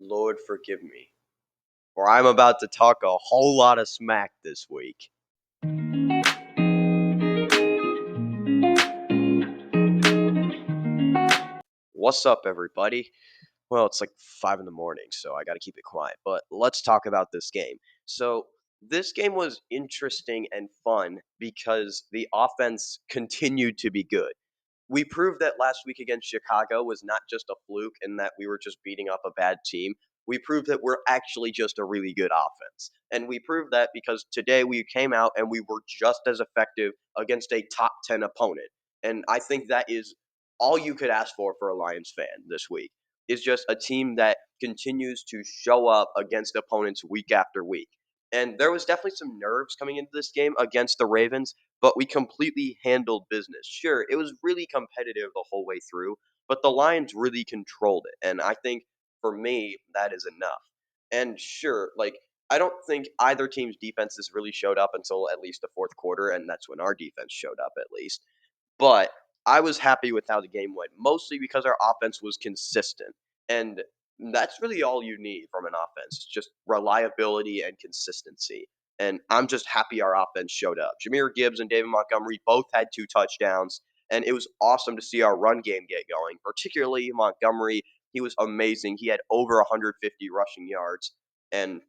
Lord forgive me, for I'm about to talk a whole lot of smack this week. What's up, everybody? Well, it's like 5 in the morning, so I gotta keep it quiet, but let's talk about this game. So, this game was interesting and fun because the offense continued to be good. We proved that last week against Chicago was not just a fluke and that we were just beating up a bad team. We proved that we're actually just a really good offense. And we proved that because today we came out and we were just as effective against a top 10 opponent. And I think that is all you could ask for a Lions fan this week is just a team that continues to show up against opponents week after week. And there was definitely some nerves coming into this game against the Ravens, but we completely handled business. Sure, it was really competitive the whole way through, but the Lions really controlled it. And I think for me, that is enough. And sure, like, I don't think either team's defenses really showed up until at least the fourth quarter, and that's when our defense showed up at least. But I was happy with how the game went, mostly because our offense was consistent. And that's really all you need from an offense. It's just reliability and consistency. And I'm just happy our offense showed up. Jameer Gibbs and David Montgomery both had 2 touchdowns, and it was awesome to see our run game get going, particularly Montgomery. He was amazing. He had over 150 rushing yards, and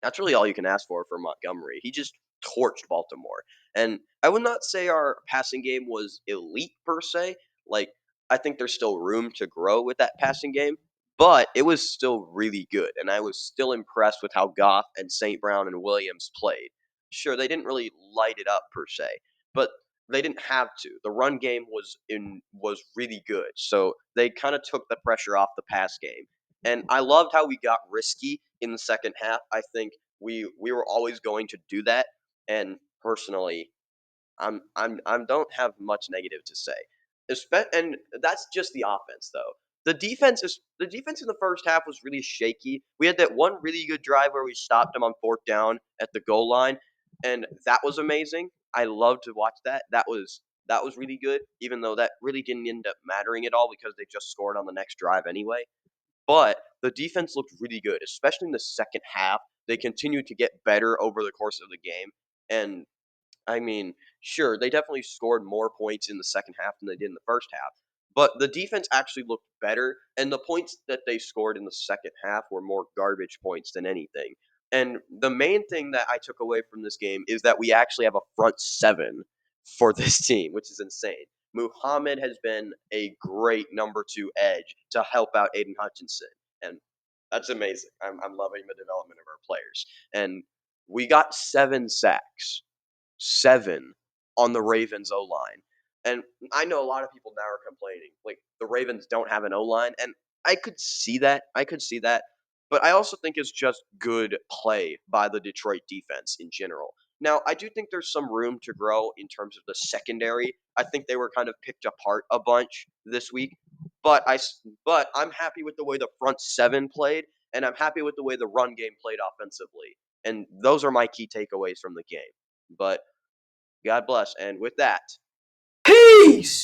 that's really all you can ask for Montgomery. He just torched Baltimore. And I would not say our passing game was elite per se. Like, I think there's still room to grow with that passing game, but it was still really good. And I was still impressed with how Goff and St. Brown and Williams played. Sure, they didn't really light it up per se, but they didn't have to. The run game was really good. So they kind of took the pressure off the pass game. And I loved how we got risky in the second half. I think we were always going to do that. And personally, I don't have much negative to say. And that's just the offense though. The defense in the first half was really shaky. We had that one really good drive where we stopped them on fourth down at the goal line, and that was amazing. I love to watch that. That was really good, even though that really didn't end up mattering at all because they just scored on the next drive anyway. But the defense looked really good, especially in the second half. They continued to get better over the course of the game. And I mean, sure, they definitely scored more points in the second half than they did in the first half. But the defense actually looked better, and the points that they scored in the second half were more garbage points than anything. And the main thing that I took away from this game is that we actually have a front seven for this team, which is insane. Muhammad has been a great number 2 edge to help out Aiden Hutchinson, and that's amazing. I'm loving the development of our players. And we got 7 sacks 7 on the Ravens O line. And I know a lot of people now are complaining, like the Ravens don't have an O line, and I could see that. I could see that. But I also think it's just good play by the Detroit defense in general. Now, I do think there's some room to grow in terms of the secondary. I think they were kind of picked apart a bunch this week, but I'm happy with the way the front seven played, and I'm happy with the way the run game played offensively. And those are my key takeaways from the game. But God bless. And with that, Peace!